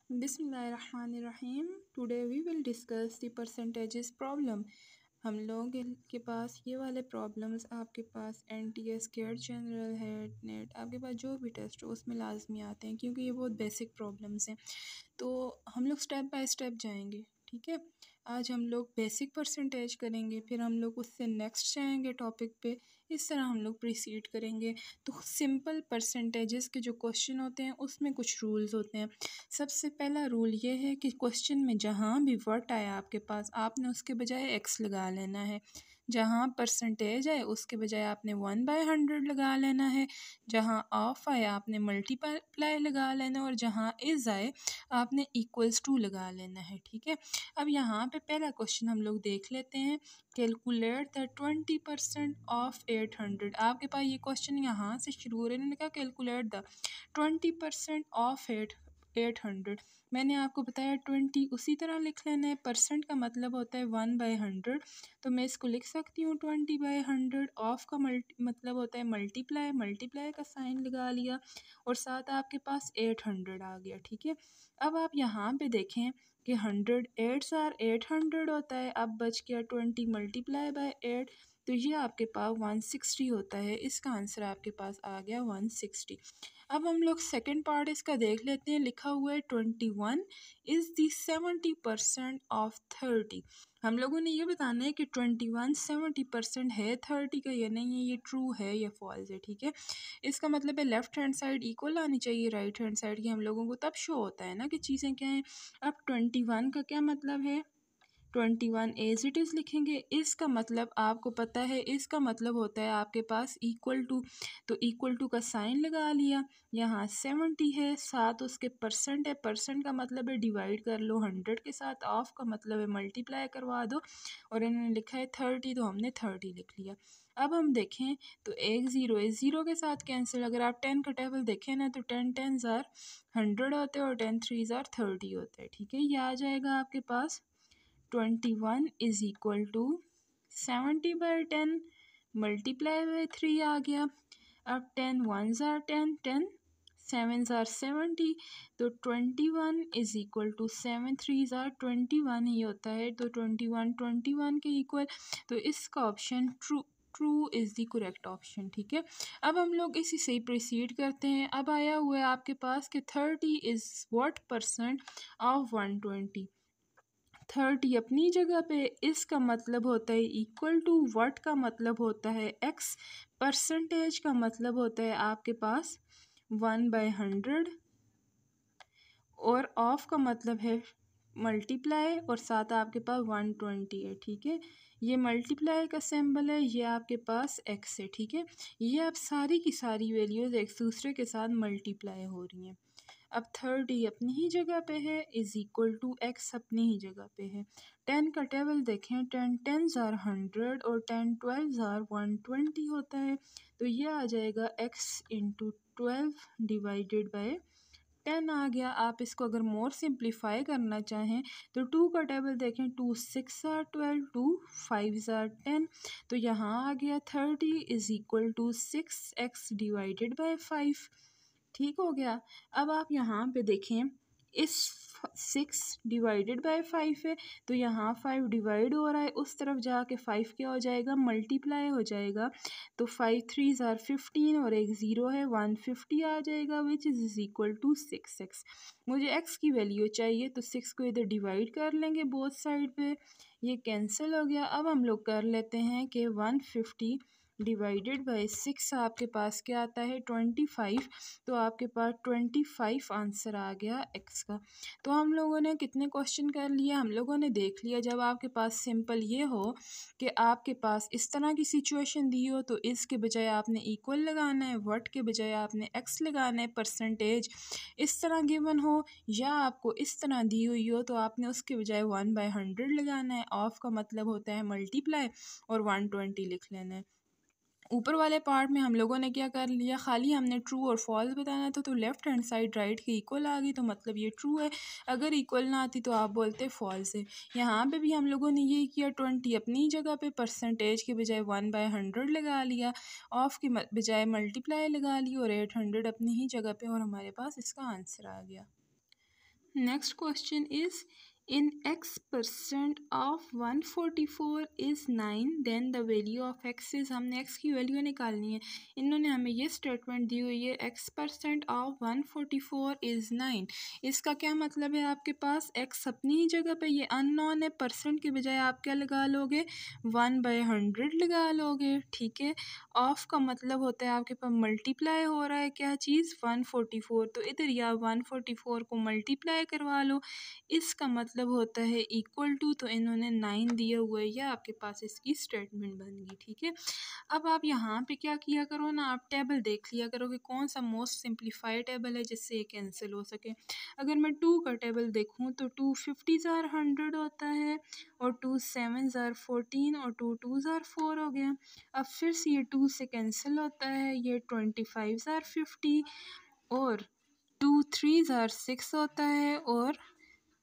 बिस्मिल्लाहिर्रहमानिर्रहीम। Today we will discuss the percentages problem. हम लोग के पास ये वाले प्रॉब्लम्स आपके पास NTS केयर जनरल है, नेट, आपके पास जो भी टेस्ट हो उसमें लाजमी आते हैं, क्योंकि ये बहुत बेसिक प्रॉब्लम्स हैं। तो हम लोग स्टेप बाय स्टेप जाएंगे, ठीक है। आज हम लोग बेसिक परसेंटेज करेंगे, फिर हम लोग उससे नेक्स्ट जाएंगे टॉपिक पे। इस तरह हम लोग प्रोसीड करेंगे। तो सिंपल परसेंटेजेस के जो क्वेश्चन होते हैं उसमें कुछ रूल्स होते हैं। सबसे पहला रूल ये है कि क्वेश्चन में जहाँ भी वर्ड आया आपके पास, आपने उसके बजाय एक्स लगा लेना है। जहाँ परसेंटेज आए उसके बजाय आपने 1/100 लगा लेना है। जहाँ ऑफ आए आपने मल्टीप्लाई लगा लेना है, और जहाँ इज़ आए आपने इक्वल्स टू लगा लेना है, ठीक है। अब यहाँ पे पहला क्वेश्चन हम लोग देख लेते हैं। Calculate the 20% of 800। आपके पास ये क्वेश्चन यहाँ से शुरू हो रहे हैं। इन्होंने कहा कैलकुलेट द 20% ऑफ 800। मैंने आपको बताया 20 उसी तरह लिख लेना है। परसेंट का मतलब होता है 1/100, तो मैं इसको लिख सकती हूँ 20/100। ऑफ का मतलब होता है मल्टीप्लाई, मल्टीप्लाई का साइन लगा लिया, और साथ आपके पास 800 आ गया, ठीक है। अब आप यहाँ पे देखें कि 100 8s आर 800 होता है। अब बच गया 20 मल्टीप्लाई बाय 8, तो ये आपके पास 160 होता है। इसका आंसर आपके पास आ गया 160। अब हम लोग सेकेंड पार्ट इसका देख लेते हैं। लिखा हुआ है 21 इज़ दी 70% ऑफ 30। हम लोगों ने ये बताना है कि 21 70% है 30 का या नहीं है, ये ट्रू है या फॉल्स है, ठीक है। इसका मतलब है लेफ्ट हैंड साइड इक्वल आनी चाहिए राइट हैंड साइड की। हम लोगों को तब शो होता है ना कि चीज़ें क्या हैं। अब 21 का क्या मतलब है, 21 एज इट इज़ लिखेंगे। इसका मतलब आपको पता है, इसका मतलब होता है आपके पास इक्वल टू, तो इक्वल टू का साइन लगा लिया। यहाँ 70 है, साथ उसके परसेंट है, परसेंट का मतलब है डिवाइड कर लो 100 के साथ, ऑफ का मतलब है मल्टीप्लाई करवा दो, और इन्होंने लिखा है 30 तो हमने 30 लिख लिया। अब हम देखें तो एक ज़ीरो है, ज़ीरो के साथ कैंसिल। अगर आप 10 का टेबल देखें ना तो 10 10s आर 100 होते हैं और 10 3s आर 30 होते हैं, ठीक है। ये आ जाएगा आपके पास 21 is equal to 70/10 multiply by 3 आ गया। अब 10 1s आर 10, 10 7s आर 70, तो 21 is equal to 7 3s are 21 ही होता है। तो 21 के इक्वल, तो इसका option true is the correct option, ठीक है। अब हम लोग इसी से प्रोसीड करते हैं। अब आया हुआ है आपके पास कि 30 इज़ व्हाट परसेंट ऑफ 120। 30 अपनी जगह पे, इसका मतलब होता है इक्वल टू, व्हाट का मतलब होता है एक्स, परसेंटेज का मतलब होता है आपके पास 1/100, और ऑफ का मतलब है मल्टीप्लाई, और साथ आपके पास 120 है, ठीक है। ये मल्टीप्लाई का सिंबल है, ये आपके पास एक्स है, ठीक है। ये अब सारी की सारी वैल्यूज़ एक दूसरे के साथ मल्टीप्लाई हो रही हैं। अब 30 अपनी ही जगह पे है, इज़ इक्वल टू एक्स अपनी ही जगह पे है। 10 का टेबल देखें, 10 10s आर 100 और 10 12s आर 120 होता है। तो ये आ जाएगा x इंटू 12 डिवाइडेड बाय 10 आ गया। आप इसको अगर मोर सिंप्लीफाई करना चाहें तो 2 का टेबल देखें, 2 6 आर 12, 2 5 आर 10, तो यहाँ आ गया 30 is equal to 6x divided by 5, ठीक हो गया। अब आप यहाँ पे देखें, इस 6 डिवाइडेड बाय 5 है, तो यहाँ 5 डिवाइड हो रहा है, उस तरफ जाके 5 क्या हो जाएगा, मल्टीप्लाई हो जाएगा। तो 5 3s आर 15 और एक ज़ीरो है, 150 आ जाएगा, which is equal to 6x। मुझे x की वैल्यू चाहिए, तो 6 को इधर डिवाइड कर लेंगे बोथ साइड पे, ये कैंसिल हो गया। अब हम लोग कर लेते हैं कि 150 डिवाइडेड बाय 6 आपके पास क्या आता है, 25, तो आपके पास 25 आंसर आ गया एक्स का। तो हम लोगों ने कितने क्वेश्चन कर लिए, हम लोगों ने देख लिया। जब आपके पास सिंपल ये हो कि आपके पास इस तरह की सिचुएशन दी हो, तो इसके बजाय आपने इक्वल लगाना है, व्हाट के बजाय आपने एक्स लगाना है, परसेंटेज इस तरह गिवन हो, या आपको इस तरह दी हुई हो तो आपने उसके बजाय 1/100 लगाना है। ऑफ का मतलब होता है मल्टीप्लाई, और 120 लिख लेना है। ऊपर वाले पार्ट में हम लोगों ने क्या कर लिया, खाली हमने ट्रू और फॉल्स बताना था, तो लेफ़्ट हैंड साइड राइट की इक्वल आ गई, तो मतलब ये ट्रू है। अगर इक्वल ना आती तो आप बोलते फॉल्स है। यहाँ पे भी हम लोगों ने ये किया, 20 अपनी जगह पे, परसेंटेज के बजाय 1/100 लगा लिया, ऑफ के बजाय मल्टीप्लाई लगा ली, और 800 अपनी ही जगह पे, और हमारे पास इसका आंसर आ गया। Next question is, in x% of 144 is 9, then the value of x is, हमने x की वैल्यू निकालनी है। इन्होंने हमें ये स्टेटमेंट दी हुई है, x% of 144 is 9। इसका क्या मतलब है, आपके पास x अपनी ही जगह पे, ये अननोन है, परसेंट की बजाय आप क्या लगा लोगे, 1/100 लगा लोगे, ठीक है। ऑफ का मतलब होता है आपके पास मल्टीप्लाई हो रहा है क्या चीज़, 144, तो इधर या 144 को मल्टीप्लाई करवा लो, इसका मतलब होता है इक्वल टू, तो इन्होंने 9 दिया हुआ है, या आपके पास इसकी स्टेटमेंट बन गई, ठीक है। अब आप यहाँ पे क्या किया करो ना, आप टेबल देख लिया करो कि कौन सा मोस्ट सिंप्लीफाइड टेबल है जिससे ये कैंसिल हो सके। अगर मैं 2 का टेबल देखूँ तो 2 50 ज़ार 100 होता है, और 2 7 ज़ार 14, और 2 2 ज़ार 4 हो गया। अब फिर से ये 2 से कैंसिल होता है, ये 25 ज़ार 50, और 2 3 ज़ार 6 होता है, और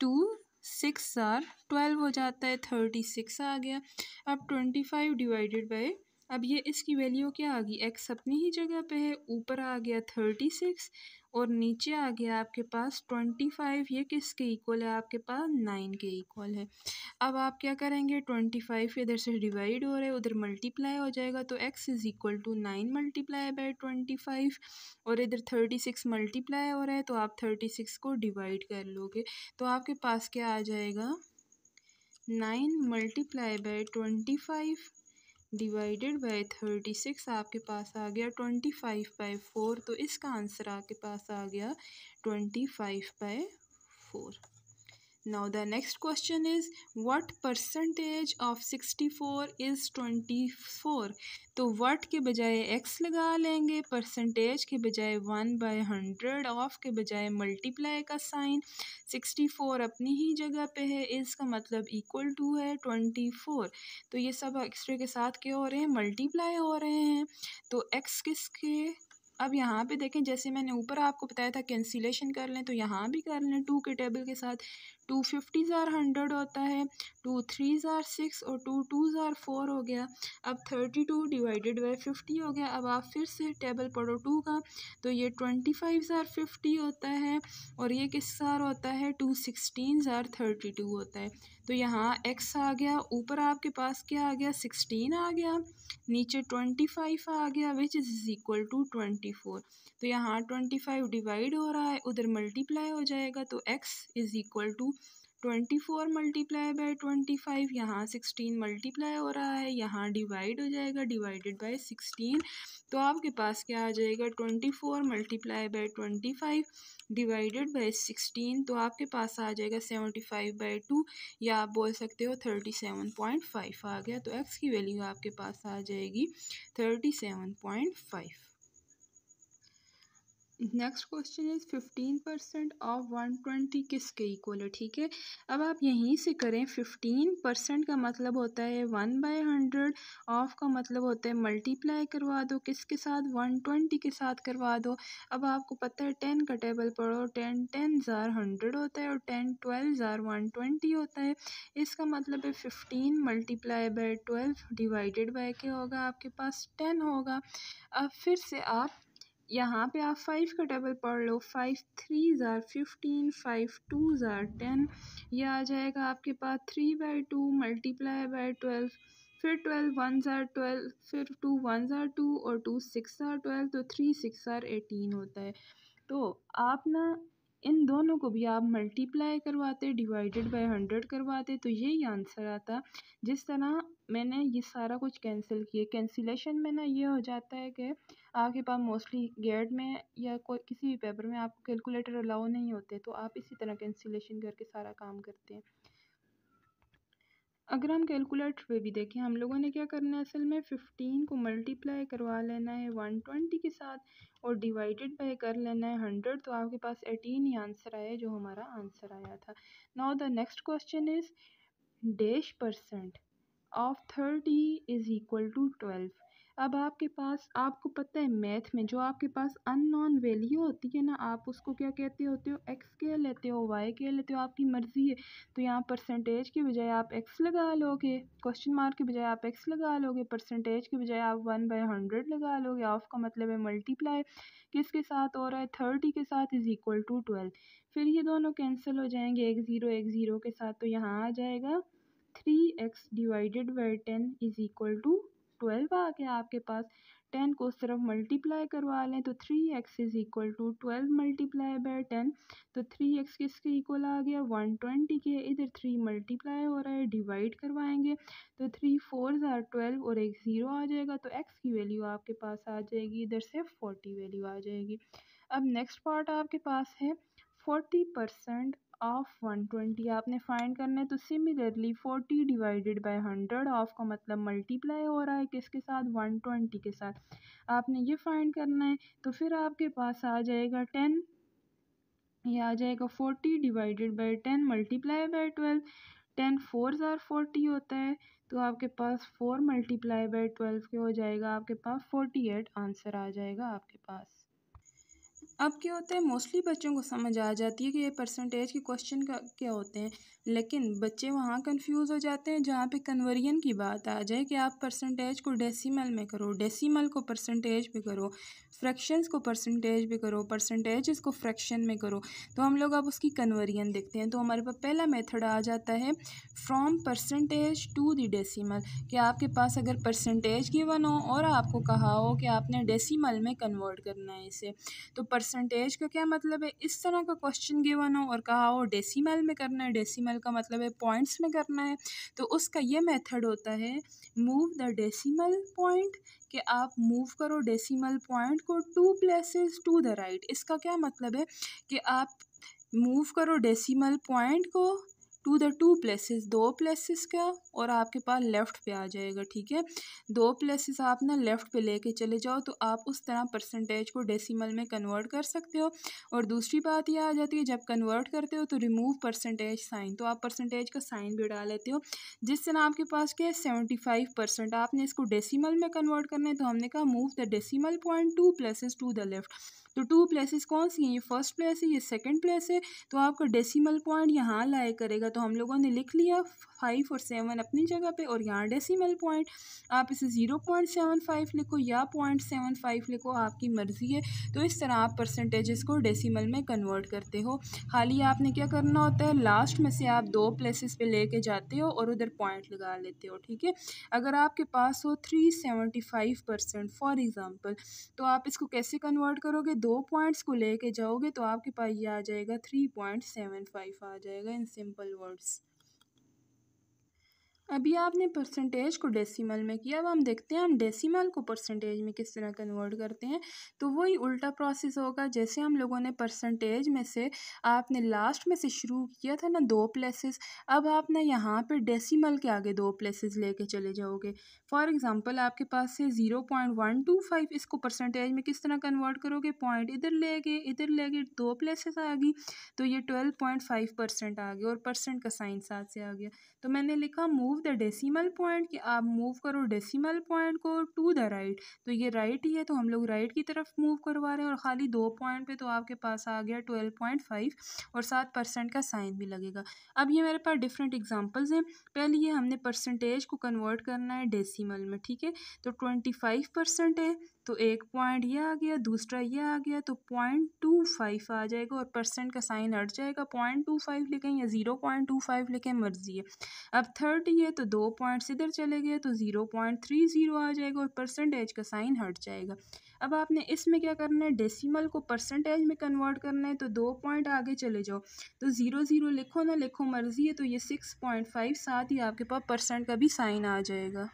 2 6 ज़ार 12 हो जाता है, 36 आ गया। अब 25 डिवाइडेड बाय, अब ये इसकी वैल्यू क्या आ गई, x अपनी ही जगह पे है, ऊपर आ गया 36 और नीचे आ गया आपके पास 25। ये किसके इक्वल है, आपके पास 9 के इक्वल है। अब आप क्या करेंगे, 25 इधर से डिवाइड हो रहा है, उधर मल्टीप्लाई हो जाएगा, तो x is equal to 9 multiply by 25, और इधर 36 मल्टीप्लाई हो रहा है, तो आप 36 को डिवाइड कर लोगे, तो आपके पास क्या आ जाएगा, 9 मल्टीप्लाई बाय 25 डिवाइडेड बाय 36, आपके पास आ गया 25/4, तो इसका आंसर आपके पास आ गया 25/4। Now the next question is, what percentage of 64 is 24? तो what के बजाय x लगा लेंगे, परसेंटेज के बजाय 1/100, ऑफ के बजाय मल्टीप्लाई का साइन, 64 अपनी ही जगह पे है, इसका मतलब इक्वल टू है 24, तो ये सब एक्स्ट्रा के साथ क्या हो रहे हैं, मल्टीप्लाई हो रहे हैं, तो x किसके, अब यहाँ पे देखें, जैसे मैंने ऊपर आपको बताया था कैंसिलेशन कर लें, तो यहाँ भी कर लें 2 के टेबल के साथ। 2 50 ज़ार 100 होता है, 2 3 ज़ार 6, और 2 2 ज़ार 4 हो गया। अब 32 डिवाइडेड बाय 50 हो गया। अब आप फिर से टेबल पढ़ो 2 का, तो ये 25 ज़ार 50 होता है, और ये किस ज़ार होता है, 2 16 ज़ार 32 होता है। तो यहाँ x आ गया, ऊपर आपके पास क्या आ गया, 16 आ गया, नीचे 25 आ गया, विच इज़ इक्वल टू 24। तो यहाँ 25 डिवाइड हो रहा है, उधर मल्टीप्लाई हो जाएगा, तो x is equal to 24 multiply by 25, यहाँ 16 मल्टीप्लाई हो रहा है, यहाँ डिवाइड हो जाएगा, डिवाइडेड बाय 16, तो आपके पास क्या आ जाएगा, 24 मल्टीप्लाई बाय 25 डिवाइडेड बाय 16, तो आपके पास आ जाएगा 75/2, या आप बोल सकते हो 37.5 आ गया, तो x की वैल्यू आपके पास आ जाएगी 37.5। नेक्स्ट क्वेश्चन इज 15% ऑफ 120 किसके इक्वल है, ठीक है। अब आप यहीं से करें, 15% का मतलब होता है 1/100, ऑफ का मतलब होता है मल्टीप्लाई करवा दो, किसके साथ, 120 के साथ करवा दो। अब आपको पता है 10 का टेबल पढ़ो, 10 10 ज़ार 100 होता है, और 10 12 ज़ार 120 होता है। इसका मतलब है 15 मल्टीप्लाई बाय 12 डिवाइडेड बाय क्या होगा, आपके पास 10 होगा। अब फिर से आप यहाँ पे आप 5 का टेबल पढ़ लो, 5 3 ज़ार 15, 5 2 ज़ार 10, यह आ जाएगा आपके पास 3/2 मल्टीप्लाई बाय 12, फिर 12 1 ज़ार 12, फिर 2 1 ज़ार 2, और 2 6 ज़ार 12, तो 3 6 ज़ार 18 होता है। तो आप ना इन दोनों को भी आप मल्टीप्लाई करवाते, डिवाइडेड बाय 100 करवाते, तो यही आंसर आता। जिस तरह मैंने ये सारा कुछ कैंसिल किया, कैंसिलेशन में ना ये हो जाता है कि आपके पास मोस्टली गेट में या कोई किसी भी पेपर में आपको कैलकुलेटर अलाउ नहीं होते, तो आप इसी तरह कैंसिलेशन करके सारा काम करते हैं। अगर हम कैलकुलेटर पे भी देखें, हम लोगों ने क्या करना है, असल में 15 को मल्टीप्लाई करवा लेना है 120 के साथ, और डिवाइडेड बाय कर लेना है 100, तो आपके पास 18 ही आंसर आया, जो हमारा आंसर आया था। Now the next question is, dash % of 30 is equal to 12। अब आपके पास, आपको पता है मैथ में जो आपके पास अननोन वैल्यू होती है ना, आप उसको क्या कहते होते हो, एक्स कह लेते हो, वाई कह लेते हो, आपकी मर्ज़ी है। तो यहाँ परसेंटेज की बजाय आप एक्स लगा लोगे, क्वेश्चन मार्क की बजाय आप एक्स लगा लोगे, परसेंटेज की बजाय आप 1/100 लगा लोगे। ऑफ का मतलब है मल्टीप्लाई, किसके साथ हो रहा है, 30 के साथ, इज़ इक्वल टू 12। फिर ये दोनों कैंसिल हो जाएंगे एक ज़ीरो के साथ, तो यहाँ आ जाएगा 3x divided by 10 is equal to 12 आ गया आपके पास। 10 को सिर्फ मल्टीप्लाई करवा लें तो 3x is equal to 12 multiply by 10, तो 3x किसके इक्वल आ गया, 120 के। इधर 3 मल्टीप्लाई हो रहा है, डिवाइड करवाएंगे तो 3 4 ज़ार 12 और एक ज़ीरो आ जाएगा, तो x की वैल्यू आपके पास आ जाएगी, इधर से 40 वैल्यू आ जाएगी। अब नेक्स्ट पार्ट आपके पास है 40% ऑफ 120 आपने फाइंड करना है। तो सिमिलरली 40 डिवाइडेड बाय 100, ऑफ का मतलब मल्टीप्लाई हो रहा है किसके साथ, 120 के साथ, आपने ये फाइंड करना है। तो फिर आपके पास आ जाएगा 10, ये आ जाएगा 40 डिवाइडेड बाय 10 मल्टीप्लाई बाय 12, 10 4 ज़ार 40 होता है, तो आपके पास 4 मल्टीप्लाई बाय 12 के हो जाएगा आपके पास 48, आंसर आ जाएगा आपके पास। अब क्या होता है, मोस्टली बच्चों को समझ आ जाती है कि ये परसेंटेज के क्वेश्चन का क्या होते हैं, लेकिन बच्चे वहाँ कंफ्यूज हो जाते हैं जहाँ पे कन्वर्जन की बात आ जाए कि आप परसेंटेज को डेसिमल में करो, डेसिमल को परसेंटेज में करो, फ्रैक्शंस को परसेंटेज में करो, परसेंटेज को फ्रैक्शन में करो। तो हम लोग अब उसकी कन्वर्जन देखते हैं। तो हमारे पास पहला मेथड आ जाता है from percentage to the decimal, कि आपके पास अगर परसेंटेज गिवन हो और आपको कहा हो कि आपने डेसिमल में कन्वर्ट करना है इसे। तो परसेंटेज का क्या मतलब है, इस तरह का क्वेश्चन गिवन हो और कहा हो डेसिमल में करना है, डेसिमल का मतलब है पॉइंट्स में करना है, तो उसका ये मेथड होता है मूव द डेसिमल पॉइंट, कि आप मूव करो डेसिमल पॉइंट को 2 प्लेसेस टू द राइट। इसका क्या मतलब है कि आप मूव करो डेसिमल पॉइंट को टू द 2 प्लेसेस, 2 प्लेसेस का, और आपके पास लेफ़्ट पे आ जाएगा, ठीक है। 2 प्लेसेस आप ना लेफ़्ट पे लेके चले जाओ, तो आप उस तरह परसेंटेज को डेसिमल में कन्वर्ट कर सकते हो। और दूसरी बात ये आ जाती है, जब कन्वर्ट करते हो तो रिमूव परसेंटेज साइन, तो आप परसेंटेज का साइन भी डाल लेते हो। जिस तरह आपके पास क्या है 75%, आपने इसको डेसिमल में कन्वर्ट करना है, तो हमने कहा move the decimal point 2 places to the left. तो 2 प्लेसेस कौन सी हैं, ये फर्स्ट प्लेस है, ये सेकंड प्लेस है, तो आपका डेसिमल पॉइंट यहाँ लाए करेगा। तो हम लोगों ने लिख लिया 5 और 7 अपनी जगह पे, और यहाँ डेसिमल पॉइंट, आप इसे 0.75 लिखो या 0.75 लिखो, आपकी मर्ज़ी है। तो इस तरह आप परसेंटेजेस को डेसिमल में कन्वर्ट करते हो। खाली आपने क्या करना होता है, लास्ट में से आप 2 प्लेसेस पे लेके जाते हो और उधर पॉइंट लगा लेते हो, ठीक है। अगर आपके पास हो 375% फॉर एग्ज़ाम्पल, तो आप इसको कैसे कन्वर्ट करोगे, 2 पॉइंट्स को लेके जाओगे तो आपके पास ये आ जाएगा 3.75 आ जाएगा इन सिंपल वर्ड्स। अभी आपने परसेंटेज को डेसिमल में किया, अब हम देखते हैं हम डेसिमल को परसेंटेज में किस तरह कन्वर्ट करते हैं। तो वही उल्टा प्रोसेस होगा, जैसे हम लोगों ने परसेंटेज में से आपने लास्ट में से शुरू किया था ना 2 प्लेसेस, अब आप ना यहाँ पे डेसिमल के आगे 2 प्लेसेस लेके चले जाओगे। फॉर एग्जांपल आपके पास से 0.125, इसको परसेंटेज में किस तरह कन्वर्ट करोगे, पॉइंट इधर ले गए 2 प्लेसेस आ गई, तो ये 12.5% आ गया और परसेंट का साइन साथ से आ गया। तो मैंने लिखा मूव द डेसिमल पॉइंट, कि आप मूव करो डेसिमल पॉइंट को टू द राइट, तो ये राइट ही है, तो हम लोग राइट की तरफ मूव करवा रहे हैं, और खाली 2 पॉइंट पे तो आपके पास आ गया 12.5 और 7% का साइन भी लगेगा। अब ये मेरे पास डिफरेंट एग्जांपल्स हैं। पहले ये हमने परसेंटेज को कन्वर्ट करना है डेसिमल में, ठीक है। तो 25% है, तो एक पॉइंट ये आ गया, दूसरा ये आ गया, तो 0.25 आ जाएगा और परसेंट का साइन हट जाएगा, 0.25 लिखें या 0.25 लिखें, मर्जी है। अब 30 है, तो 2 पॉइंट्स इधर चले गए, तो 0.30 आ जाएगा और परसेंटेज का साइन हट जाएगा। अब आपने इसमें क्या करना है, डेसिमल को परसेंटेज में कन्वर्ट करना है, तो 2 पॉइंट आगे चले जाओ, तो 0 लिखो ना लिखो मर्जी है, तो ये 6.5 साथ ही आपके पास परसेंट का भी साइन आ जाएगा।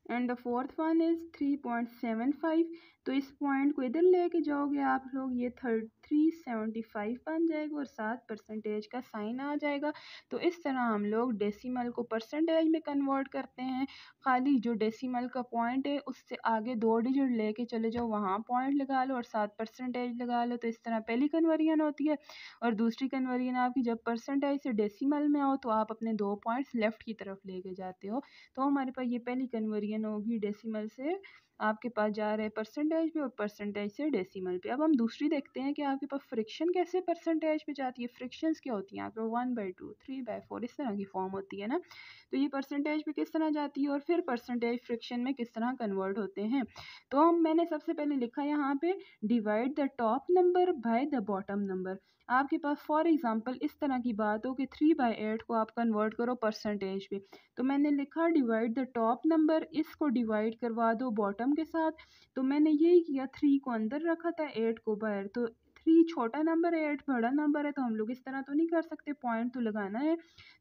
And the fourth one is 3.75, तो इस पॉइंट को इधर लेके जाओगे आप लोग, ये 375 बन जाएगा और 7% का साइन आ जाएगा। तो इस तरह हम लोग डेसिमल को परसेंटेज में कन्वर्ट करते हैं। खाली जो डेसिमल का पॉइंट है उससे आगे 2 डिजिट लेके चले जाओ, वहाँ पॉइंट लगा लो और 7% लगा लो, तो इस तरह पहली कन्वर्जन होती है। और दूसरी कन्वर्जन आपकी जब परसेंटेज से डेसिमल में आओ, तो आप अपने 2 पॉइंट्स लेफ़्ट की तरफ लेके जाते हो। तो हमारे पास ये पहली कन्वर्जन होगी डेसिमल से आपके पास जा रहे हैं परसेंटेज पे और परसेंटेज से डेसिमल पे। अब हम दूसरी देखते हैं कि आपके पास फ्रिक्शन कैसे परसेंटेज पे जाती है। फ्रिक्शंस क्या होती हैं, आपके 1/2, 3/4 इस तरह की फॉर्म होती है ना। तो ये परसेंटेज पे किस तरह जाती है और फिर परसेंटेज फ्रिक्शन में किस तरह कन्वर्ट होते हैं। तो मैंने सबसे पहले लिखा यहाँ पे divide the top number by the bottom number. आपके पास फॉर एग्जांपल इस तरह की बात हो कि 3/8 को आप कन्वर्ट करो परसेंटेज पे, तो मैंने लिखा डिवाइड द टॉप नंबर, इसको डिवाइड करवा दो बॉटम के साथ। तो मैंने यही किया, 3 को अंदर रखा था, 8 को बाहर। तो 3 छोटा नंबर है, 8 बड़ा नंबर है, तो हम लोग इस तरह तो नहीं कर सकते, पॉइंट तो लगाना है।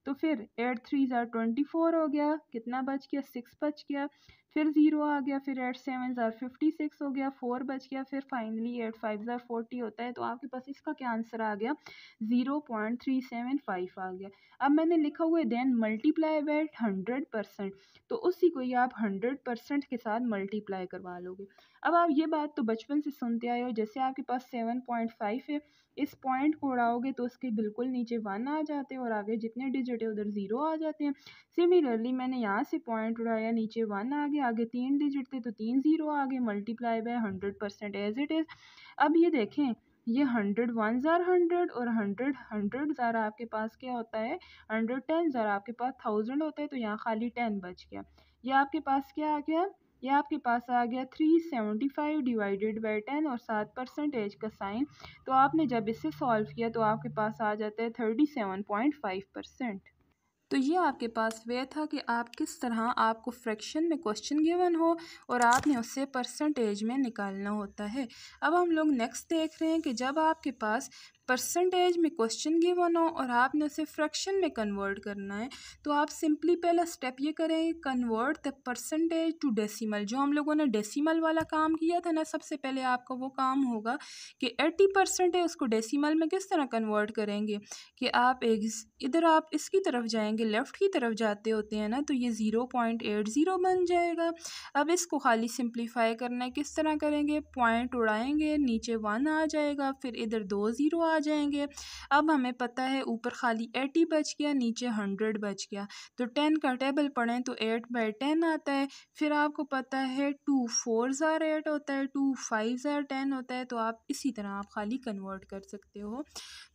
तो फिर 8 3 ज़ार 24 हो गया, कितना बच गया, 6 बच गया। फिर 0 आ गया, फिर 8 7 ज़ार 56 हो गया, 4 बच गया। फिर फाइनली 8 5 ज़ार 40 होता है। तो आपके पास इसका क्या आंसर आ गया, 0.375 आ गया। अब मैंने लिखा हुआ है देन मल्टीप्लाई बाय 100%, तो उसी को ही आप 100% के साथ मल्टीप्लाई करवा लोगे। अब आप ये बात तो बचपन से सुनते आए हो, जैसे आपके पास 7.5 है, इस पॉइंट को उड़ाओगे तो उसके बिल्कुल नीचे 1 आ जाते हैं और आगे जितने डिजिट है उधर 0 आ जाते हैं। सिमिलरली मैंने यहाँ से पॉइंट उड़ाया, नीचे 1 आ गया, आगे 3 डिजिट थे तो 3 0 आ गए, multiply by 100% as it is. अब ये देखें, ये 100 1 ज़ार 100 और 100 100 ज़ार आपके पास क्या होता है, 110 ज़ार आपके पास 1000 होता है, तो यहाँ खाली 10 बच गया। ये आपके पास क्या आ गया, ये आपके पास आ गया 375 डिवाइडेड बाई 10 और साथ परसेंटेज का साइन। तो आपने जब इसे सॉल्व किया तो आपके पास आ जाता है 37.5%। तो ये आपके पास वे था कि आप किस तरह, आपको फ्रैक्शन में क्वेश्चन गिवन हो और आपने उससे परसेंटेज में निकालना होता है। अब हम लोग नेक्स्ट देख रहे हैं कि जब आपके पास परसेंटेज में क्वेश्चन गिवन हो और आपने उसे फ्रैक्शन में कन्वर्ट करना है, तो आप सिंपली पहला स्टेप ये करें, convert the percentage to decimal. जो हम लोगों ने डेसिमल वाला काम किया था ना, सबसे पहले आपका वो काम होगा कि 80% है उसको डेसिमल में किस तरह कन्वर्ट करेंगे, कि आप एक इधर आप इसकी तरफ जाएंगे, लेफ़्ट की तरफ जाते होते हैं ना, तो ये 0.80 बन जाएगा। अब इसको खाली सिंप्लीफाई करना है, किस तरह करेंगे, पॉइंट उड़ाएंगे, नीचे 1 आ जाएगा, फिर इधर 2 0 आ जाएंगे। अब हमें पता है ऊपर खाली 80 बच गया, नीचे 100 बच गया। तो 10 का टेबल पढ़ें तो 8/10 आता है। फिर आपको पता है 2 4 ज़ार 8 होता है, 2 5 ज़ार 10 होता है। तो आप इसी तरह आप खाली कन्वर्ट कर सकते हो।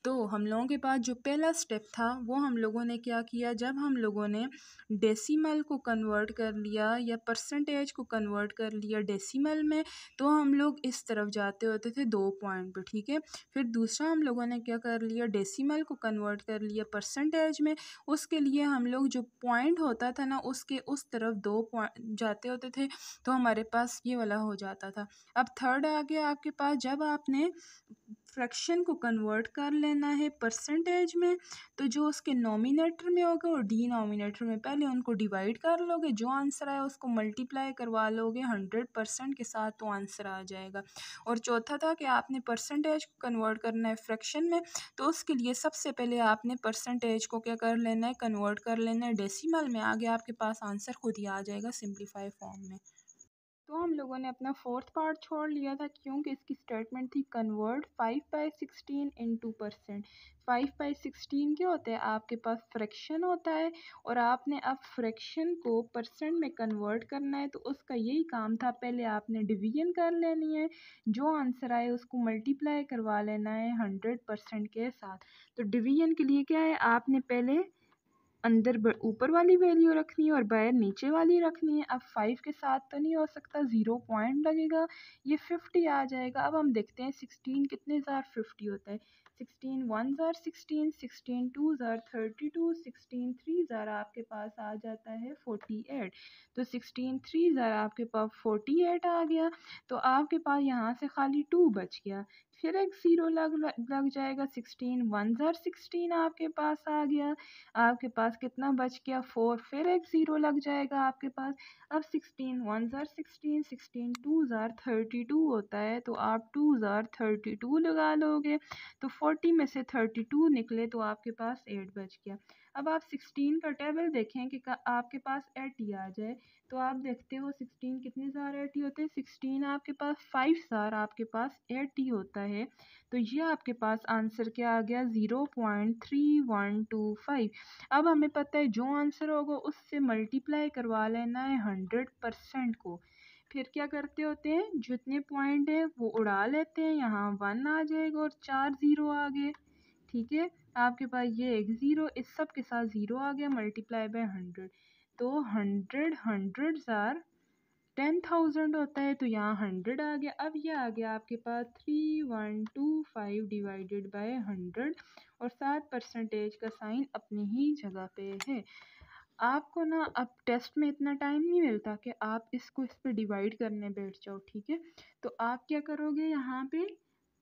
तो हम लोगों के पास जो पहला स्टेप था वो हम लोगों ने क्या किया, जब हम लोगों ने डेसिमल को कन्वर्ट कर लिया या परसेंटेज को कन्वर्ट कर लिया डेसिमल में, तो हम लोग इस तरफ जाते होते थे 2 पॉइंट पे, ठीक है। फिर दूसरा हम लोगों ने क्या कर लिया, डेसिमल को कन्वर्ट कर लिया परसेंटेज में। उसके लिए हम लोग जो पॉइंट होता था ना, उसके उस तरफ 2 पॉइंट जाते होते थे, तो हमारे पास ये वाला हो जाता था। अब थर्ड आ गया आपके पास, जब आपने फ्रैक्शन को कन्वर्ट कर लेना है परसेंटेज में, तो जो उसके नोमिनेटर में होगा और डिनोमिनेटर में, पहले उनको डिवाइड कर लोगे, जो आंसर आया उसको मल्टीप्लाई करवा लोगे 100% के साथ, तो आंसर आ जाएगा। और चौथा था कि आपने परसेंटेज को कन्वर्ट करना है फ्रैक्शन में, तो उसके लिए सबसे पहले आपने परसेंटेज को क्या कर लेना है, कन्वर्ट कर लेना है डेसिमल में। आगे आपके पास आंसर खुद ही आ जाएगा सिंप्लीफाई फॉर्म में। तो हम लोगों ने अपना फोर्थ पार्ट छोड़ लिया था, क्योंकि इसकी स्टेटमेंट थी कन्वर्ट 5/16 इनटू परसेंट। 5/16 क्या होता है, आपके पास फ्रैक्शन होता है और आपने अब फ्रैक्शन को परसेंट में कन्वर्ट करना है, तो उसका यही काम था, पहले आपने डिवीजन कर लेनी है, जो आंसर आए उसको मल्टीप्लाई करवा लेना है 100% के साथ। तो डिवीजन के लिए क्या है, आपने पहले अंदर ऊपर वाली वैल्यू रखनी है और बाहर नीचे वाली रखनी है। अब 5 के साथ तो नहीं हो सकता, 0 पॉइंट लगेगा, ये 50 आ जाएगा। अब हम देखते हैं 16 कितने ज़ार 50 होता है। 16 1 ज़ार 16, 16 2 ज़ार 32, 16 3 ज़ार आपके पास आ जाता है 48। तो 16 3 ज़ार आपके पास 48 आ गया। तो आपके पास यहाँ से खाली 2 बच गया, फिर एक 0 लग जाएगा। 16 1 ज़ार 16 आपके पास आ गया, आपके पास कितना बच गया 4, फिर एक 0 लग जाएगा आपके पास। अब 16 1 ज़ार 16, 16 2 ज़ार 32 होता है, तो आप 2 ज़ार 32 लगा लोगे, तो 40 में से 32 निकले, तो आपके पास 8 बच गया। अब आप 16 का टेबल देखें कि आपके पास 80 आ जाए, तो आप देखते हो 16 कितने ज़ार 80 होते हैं, 16 आपके पास 5 ज़ार आपके पास 80 होता है। तो ये आपके पास आंसर क्या आ गया, 0.3125। अब हमें पता है जो आंसर होगा उससे मल्टीप्लाई करवा लेना है 100% को। फिर क्या करते होते हैं, जितने पॉइंट है वो उड़ा लेते हैं, यहाँ 1 आ जाएगा और 4 ज़ीरो आ गए। ठीक है, आपके पास ये एक ज़ीरो, इस सब के साथ ज़ीरो आ गया, मल्टीप्लाई बाय 100, तो 100 हंड्रेड्स आर 10,000 होता है, तो यहाँ 100 आ गया। अब ये आ गया आपके पास 3125 डिवाइडेड बाय 100 और साथ परसेंटेज का साइन अपनी ही जगह पे है। आपको ना अब टेस्ट में इतना टाइम नहीं मिलता कि आप इसको इस पे डिवाइड करने बैठ जाओ। ठीक है, तो आप क्या करोगे, यहाँ पे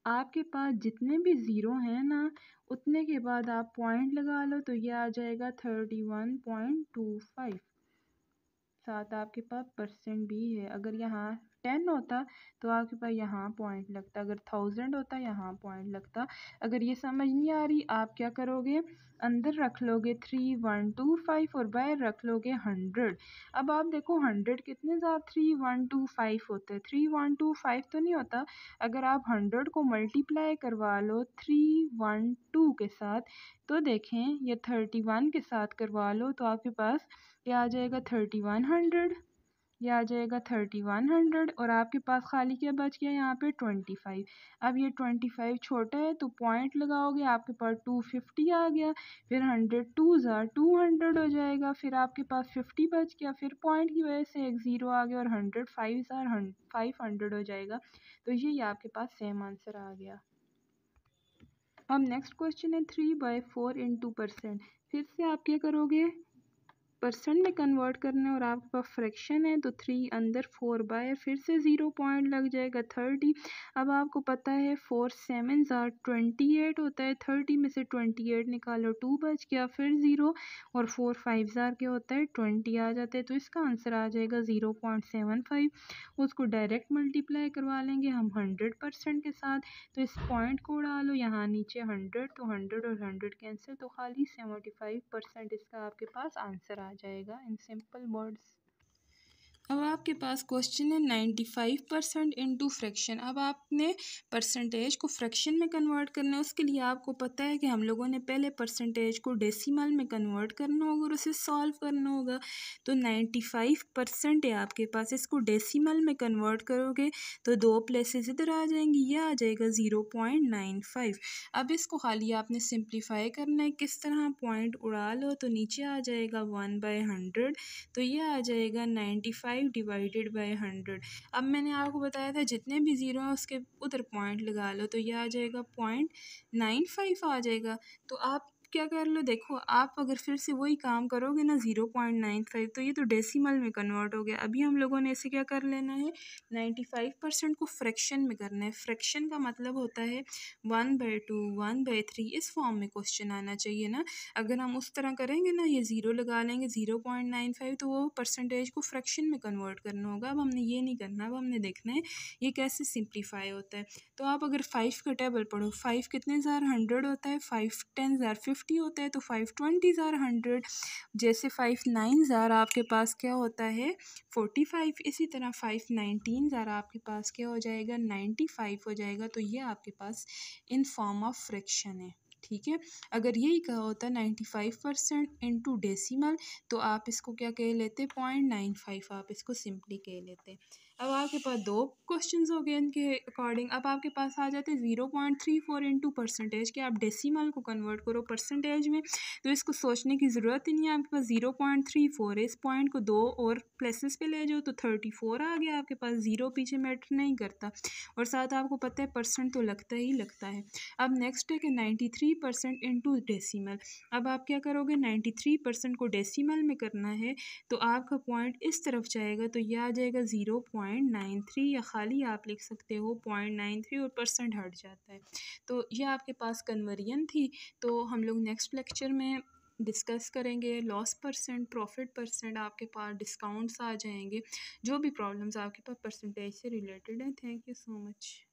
आपके पास जितने भी ज़ीरो हैं ना, उतने के बाद आप पॉइंट लगा लो, तो ये आ जाएगा 31.25। साथ आपके पास परसेंट भी है। अगर यहाँ 10 होता तो आपके पास यहाँ पॉइंट लगता, अगर 1000 होता यहाँ पॉइंट लगता। अगर ये समझ नहीं आ रही, आप क्या करोगे, अंदर रख लोगे 3125 और बाहर रख लोगे 100। अब आप देखो 100 कितने ज़्यादा 3125 होते हैं, 3125 तो नहीं होता। अगर आप 100 को मल्टीप्लाई करवा लो 312 के साथ, तो देखें ये 31 के साथ करवा लो, तो आपके पास ये आ जाएगा 3100, ये आ जाएगा 3100 और आपके पास खाली क्या बच गया यहाँ पे 25। अब ये 25 छोटा है तो पॉइंट लगाओगे, आपके पास 250 आ गया, फिर 100 टू ज़ार 200 हो जाएगा, फिर आपके पास 50 बच गया, फिर पॉइंट की वजह से एक ज़ीरो आ गया और 100 5 ज़ार 500 हो जाएगा। तो ये आपके पास सेम आंसर आ गया। अब नेक्स्ट क्वेश्चन है 3/4 इंटू परसेंट। फिर से आप क्या करोगे, परसेंट में कन्वर्ट करना है और आपके पास फ्रैक्शन है, तो 3 अंदर 4 बाहर, फिर से 0 पॉइंट लग जाएगा 30। अब आपको पता है 4 7 ज़ार 28 होता है, 30 में से 28 निकालो 2 बच गया, फिर 0 और 4 5 ज़ार के होता है 20 आ जाते हैं, तो इसका आंसर आ जाएगा 0.75। उसको डायरेक्ट मल्टीप्लाई करवा लेंगे हम 100% के साथ, तो इस पॉइंट को उड़ा लो, यहाँ नीचे 100, तो 100 और 100 कैंसिल, तो खाली 75% इसका आपके पास आंसर आ जाएगा इन सिंपल वर्ड्स। अब आपके पास क्वेश्चन है 95% इंटू फ्रैक्शन। अब आपने परसेंटेज को फ्रैक्शन में कन्वर्ट करना है, उसके लिए आपको पता है कि हम लोगों ने पहले परसेंटेज को डेसिमल में कन्वर्ट करना होगा और उसे सॉल्व करना होगा। तो 95% है आपके पास, इसको डेसिमल में कन्वर्ट करोगे तो 2 प्लेसेस इधर आ जाएंगी, यह आ जाएगा 0.95। अब इसको खाली आपने सिंप्लीफाई करना है, किस तरह पॉइंट उड़ा लो तो नीचे आ जाएगा 1/100, तो ये आ जाएगा 95 डिवाइडेड बाय 100। अब मैंने आपको बताया था जितने भी ज़ीरो हैं उसके उधर पॉइंट लगा लो, तो ये आ जाएगा 0.95 आ जाएगा। तो आप क्या कर लो, देखो आप अगर फिर से वही काम करोगे ना 0.95, तो ये तो डेसिमल में कन्वर्ट हो गया। अभी हम लोगों ने इसे क्या कर लेना है, 95% को फ्रैक्शन में करना है। फ्रैक्शन का मतलब होता है 1/2 1/3, इस फॉर्म में क्वेश्चन आना चाहिए ना। अगर हम उस तरह करेंगे ना, ये ज़ीरो लगा लेंगे 0.95, तो वो परसेंटेज को फ्रैक्शन में कन्वर्ट करना होगा। अब हमने ये नहीं करना, अब हमने देखना है ये कैसे सिंप्लीफाई होता है। तो आप अगर 5 का टेबल पढ़ो, 5 कितने ज़ार 100 होता है, 5 10 ज़ार 50 होता है, तो 5 20 ज़ार 100। जैसे 5 9 ज़ार आपके पास क्या होता है 45, इसी तरह 5 19 ज़ार आपके पास क्या हो जाएगा 95 हो जाएगा। तो ये आपके पास इन फॉर्म ऑफ फ्रैक्शन है। ठीक है, अगर यही कहा होता 95% इंटू डेसिमल, तो आप इसको क्या कह लेते 0.95, आप इसको सिंपली कह लेते। अब आपके पास 2 क्वेश्चंस हो गए इनके अकॉर्डिंग। अब आपके पास आ जाते 0.34 इंटू परसेंटेज के, आप डेसिमल को कन्वर्ट करो परसेंटेज में, तो इसको सोचने की ज़रूरत ही नहीं है। आपके पास 0.34 है, इस पॉइंट को 2 और प्लेसेस पे ले जाओ तो 34 आ गया आपके पास, ज़ीरो पीछे मैटर नहीं करता, और साथ आपको पता है परसेंट तो लगता ही लगता है। अब नेक्स्ट है कि 93% इंटू डेसिमल। अब आप क्या करोगे, 93% को डेसिमल में करना है, तो आपका पॉइंट इस तरफ जाएगा, तो यह आ जाएगा 0.93, या खाली आप लिख सकते हो 0.93 और परसेंट हट जाता है। तो यह आपके पास कन्वर्जन थी। तो हम लोग नेक्स्ट लेक्चर में डिस्कस करेंगे लॉस परसेंट, प्रॉफिट परसेंट, आपके पास डिस्काउंट्स आ जाएंगे, जो भी प्रॉब्लम्स आपके पास परसेंटेज से रिलेटेड हैं। Thank you so much.